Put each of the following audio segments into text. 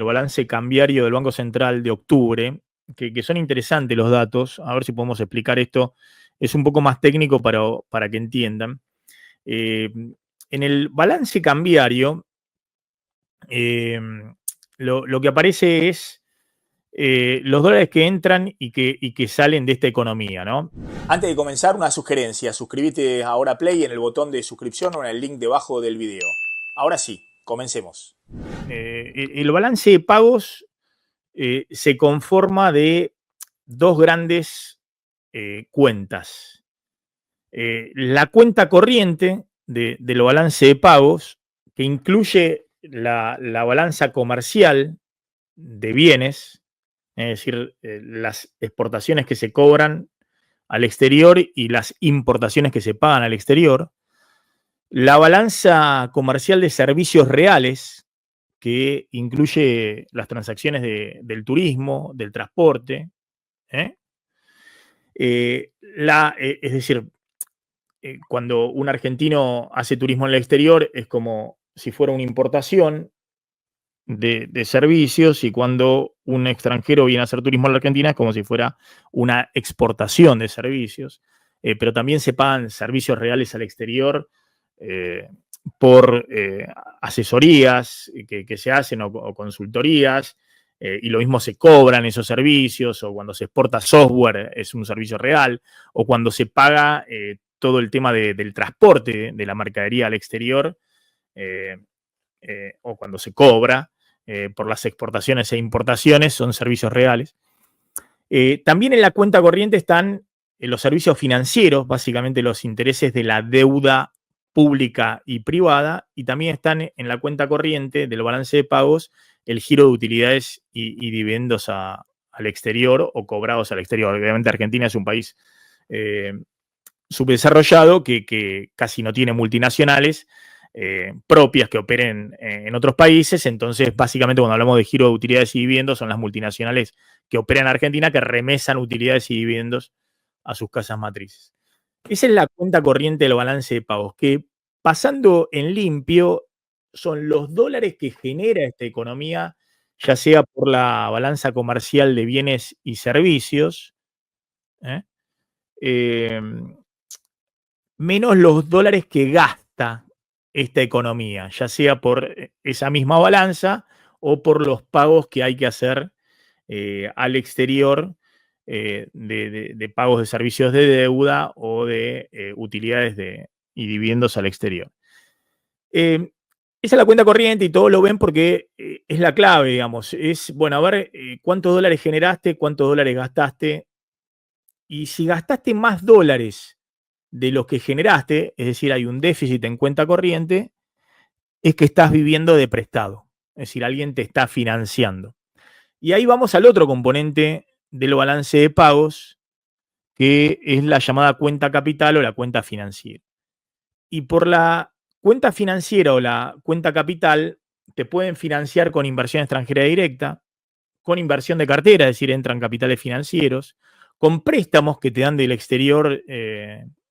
el balance cambiario del Banco Central de octubre, que son interesantes los datos, a ver si podemos explicar esto. Es un poco más técnico para que entiendan. En el balance cambiario, eh, lo que aparece es los dólares que entran y que salen de esta economía, ¿no? Antes de comenzar, una sugerencia. Suscríbete ahora Play en el botón de suscripción o en el link debajo del video. Ahora sí, comencemos. El balance de pagos se conforma de dos grandes cuentas. La cuenta corriente del balance de pagos, que incluye la balanza comercial de bienes, es decir, las exportaciones que se cobran al exterior y las importaciones que se pagan al exterior. La balanza comercial de servicios reales, que incluye las transacciones del turismo, del transporte. ¿eh? Es decir, cuando un argentino hace turismo en el exterior es como si fuera una importación de servicios, y cuando un extranjero viene a hacer turismo en la Argentina es como si fuera una exportación de servicios. Pero también se pagan servicios reales al exterior eh, por asesorías que se hacen o consultorías, y lo mismo se cobran esos servicios, o cuando se exporta software es un servicio real, o cuando se paga todo el tema del transporte de la mercadería al exterior, o cuando se cobra por las exportaciones e importaciones, son servicios reales. También en la cuenta corriente están los servicios financieros, básicamente los intereses de la deuda pública y privada, y también están en la cuenta corriente del balance de pagos el giro de utilidades y dividendos al exterior o cobrados al exterior. Obviamente Argentina es un país subdesarrollado que casi no tiene multinacionales propias que operen en otros países. Entonces, básicamente, cuando hablamos de giro de utilidades y dividendos, son las multinacionales que operan en Argentina que remesan utilidades y dividendos a sus casas matrices. Esa es la cuenta corriente del balance de pagos, que pasando en limpio son los dólares que genera esta economía, ya sea por la balanza comercial de bienes y servicios, ¿eh? Eh, menos los dólares que gasta esta economía, ya sea por esa misma balanza o por los pagos que hay que hacer al exterior, de pagos de servicios de deuda o de utilidades y dividendos al exterior. Esa es la cuenta corriente y todos lo ven porque es la clave, digamos. Es, bueno, a ver cuántos dólares generaste, cuántos dólares gastaste, y si gastaste más dólares de los que generaste, es decir, hay un déficit en cuenta corriente, es que estás viviendo de prestado. Es decir, alguien te está financiando. Y ahí vamos al otro componente del balance de pagos, que es la llamada cuenta capital o la cuenta financiera. Y por la cuenta financiera o la cuenta capital te pueden financiar con inversión extranjera directa, con inversión de cartera, es decir, entran capitales financieros, con préstamos que te dan del exterior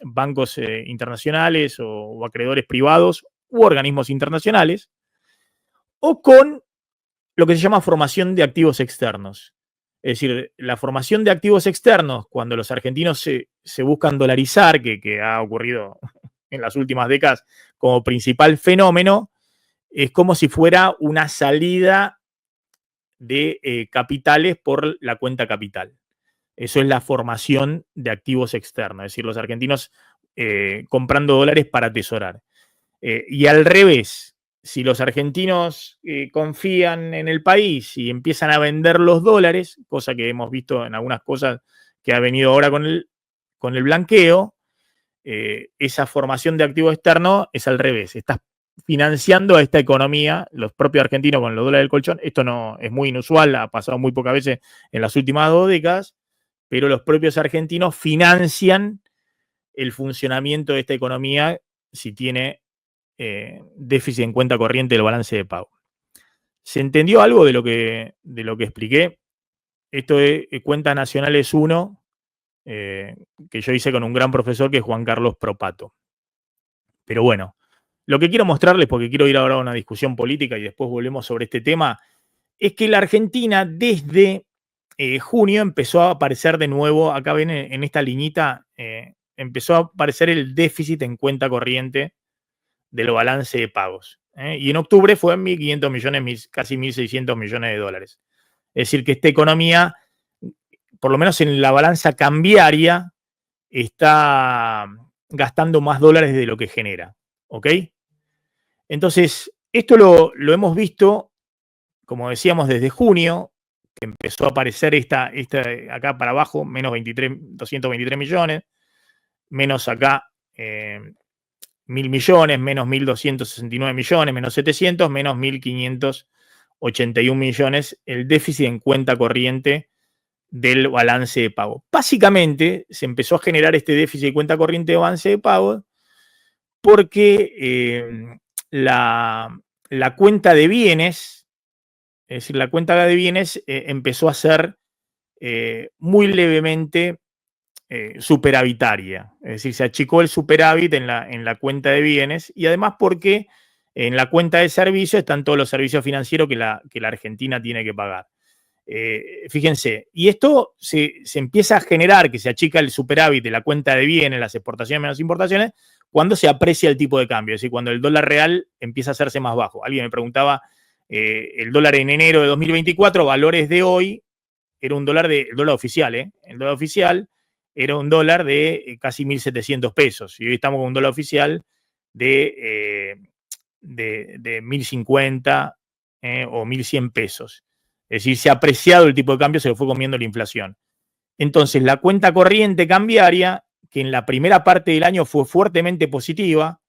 bancos internacionales o acreedores privados u organismos internacionales, o con lo que se llama formación de activos externos. Es decir, la formación de activos externos, cuando los argentinos se buscan dolarizar, que ha ocurrido en las últimas décadas como principal fenómeno, es como si fuera una salida de capitales por la cuenta capital. Eso es la formación de activos externos, es decir, los argentinos comprando dólares para atesorar. Y al revés, si los argentinos confían en el país y empiezan a vender los dólares, cosa que hemos visto en algunas cosas que ha venido ahora con el blanqueo, esa formación de activo externo es al revés. Estás financiando a esta economía, los propios argentinos con los dólares del colchón. Esto no es muy inusual, ha pasado muy pocas veces en las últimas 2 décadas, pero los propios argentinos financian el funcionamiento de esta economía si tiene déficit en cuenta corriente del balance de pago. ¿Se entendió algo de lo que expliqué? Esto es Cuentas Nacionales 1, que yo hice con un gran profesor que es Juan Carlos Propato. Pero bueno, lo que quiero mostrarles, porque quiero ir ahora a una discusión política y después volvemos sobre este tema, es que la Argentina desde junio empezó a aparecer de nuevo, acá ven en esta liñita, empezó a aparecer el déficit en cuenta corriente del balance de pagos. Y en octubre fue 1.500 millones, casi 1.600 millones de dólares. Es decir, que esta economía, por lo menos en la balanza cambiaria, está gastando más dólares de lo que genera. ¿Ok? Entonces, esto lo hemos visto, como decíamos, desde junio, que empezó a aparecer esta acá para abajo, menos 223 millones, menos acá 1.000 millones, menos 1.269 millones, menos 700, menos 1.581 millones, el déficit en cuenta corriente del balance de pago. Básicamente se empezó a generar este déficit de cuenta corriente de balance de pago porque la cuenta de bienes, es decir, la cuenta de bienes empezó a ser muy levemente superavitaria. Es decir, se achicó el superávit en la cuenta de bienes y además porque en la cuenta de servicios están todos los servicios financieros que la Argentina tiene que pagar. Fíjense, y esto se empieza a generar, que se achica el superávit de la cuenta de bienes, las exportaciones menos importaciones, cuando se aprecia el tipo de cambio, es decir, cuando el dólar real empieza a hacerse más bajo. Alguien me preguntaba, el dólar en enero de 2024, valores de hoy, era un dólar el dólar oficial, el dólar oficial era un dólar de casi 1.700 pesos, y hoy estamos con un dólar oficial de 1.050 o 1.100 pesos. Es decir, se ha apreciado el tipo de cambio, se lo fue comiendo la inflación. Entonces, la cuenta corriente cambiaria, que en la primera parte del año fue fuertemente positiva,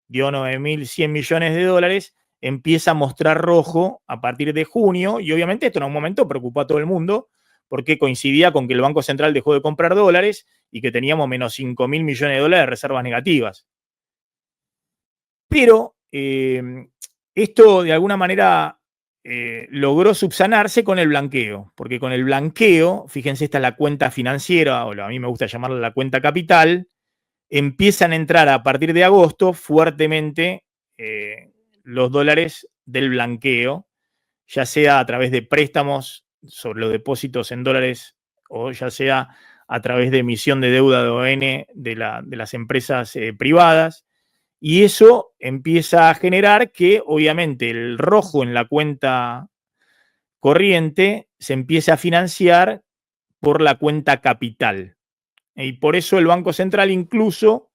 dio 9.100 millones de dólares, empieza a mostrar rojo a partir de junio, y obviamente esto en un momento preocupó a todo el mundo, porque coincidía con que el Banco Central dejó de comprar dólares y que teníamos menos 5.000 millones de dólares de reservas negativas. Pero esto de alguna manera logró subsanarse con el blanqueo, porque con el blanqueo, fíjense, esta es la cuenta financiera, o a mí me gusta llamarla la cuenta capital, empiezan a entrar a partir de agosto fuertemente los dólares del blanqueo, ya sea a través de préstamos sobre los depósitos en dólares o ya sea a través de emisión de deuda de ON de las empresas privadas. Y eso empieza a generar que, obviamente, el rojo en la cuenta corriente se empiece a financiar por la cuenta capital. Y por eso el Banco Central incluso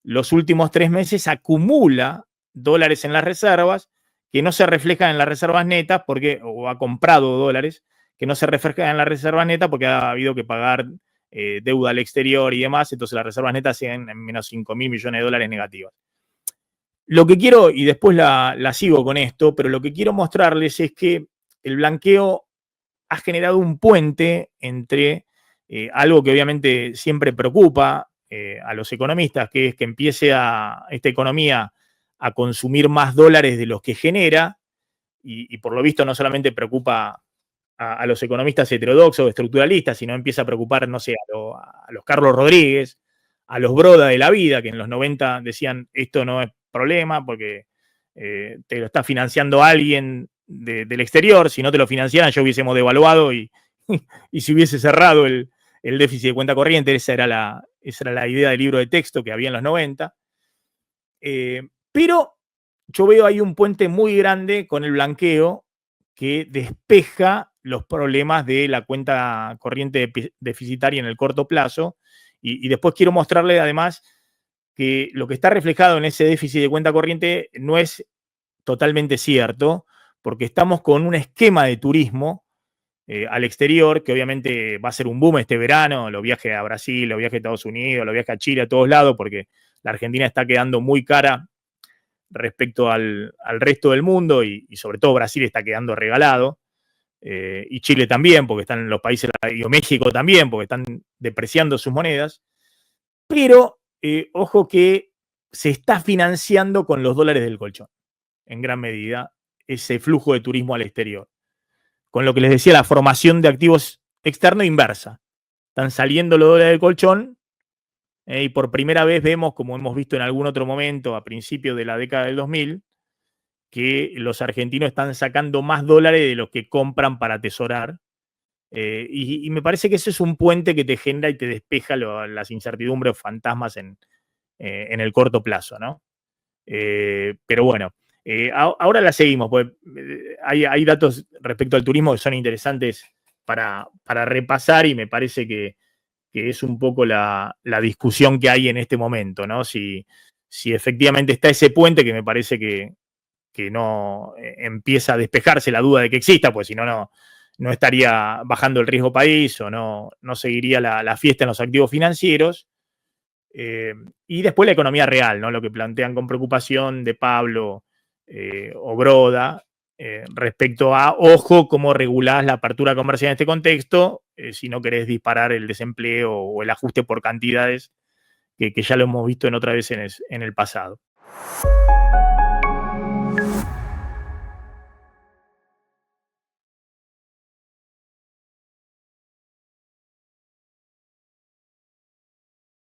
los últimos 3 meses acumula dólares en las reservas que no se reflejan en las reservas netas o ha comprado dólares que no se reflejan en las reservas netas porque ha habido que pagar deuda al exterior y demás, entonces las reservas netas siguen en menos 5.000 millones de dólares negativas. Lo que quiero, y después la sigo con esto, pero lo que quiero mostrarles es que el blanqueo ha generado un puente entre algo que obviamente siempre preocupa a los economistas, que es que empiece esta economía a consumir más dólares de los que genera, y por lo visto no solamente preocupa a los economistas heterodoxos, estructuralistas, sino empieza a preocupar, no sé, a los Carlos Rodríguez, a los Broda de la vida, que en los 90 decían esto no es problema porque te lo está financiando alguien del exterior, si no te lo financiaran ya hubiésemos devaluado y si hubiese cerrado el déficit de cuenta corriente, esa era la idea del libro de texto que había en los 90. Pero yo veo ahí un puente muy grande con el blanqueo que despeja los problemas de la cuenta corriente deficitaria en el corto plazo. Y después quiero mostrarle además que lo que está reflejado en ese déficit de cuenta corriente no es totalmente cierto, porque estamos con un esquema de turismo al exterior, que obviamente va a ser un boom este verano, los viajes a Brasil, los viajes a Estados Unidos, los viajes a Chile, a todos lados, porque la Argentina está quedando muy cara respecto al resto del mundo y sobre todo Brasil está quedando regalado. Y Chile también, porque están los países, y México también, porque están depreciando sus monedas. Pero ojo que se está financiando con los dólares del colchón, en gran medida, ese flujo de turismo al exterior. Con lo que les decía, la formación de activos externos inversa. Están saliendo los dólares del colchón y por primera vez vemos, como hemos visto en algún otro momento a principios de la década del 2000, que los argentinos están sacando más dólares de los que compran para atesorar. Y me parece que ese es un puente que te genera y te despeja las incertidumbres o fantasmas en el corto plazo, ¿no? Pero bueno, ahora la seguimos, pues hay datos respecto al turismo que son interesantes para repasar y me parece que es un poco la discusión que hay en este momento, ¿no? Si efectivamente está ese puente, que me parece que no empieza a despejarse la duda de que exista, pues si no estaría bajando el riesgo país o no seguiría la fiesta en los activos financieros. Y después la economía real, ¿no? Lo que plantean con preocupación de Pablo o Broda respecto a, ojo, cómo regulás la apertura comercial en este contexto, si no querés disparar el desempleo o el ajuste por cantidades, que ya lo hemos visto en otra vez en el pasado.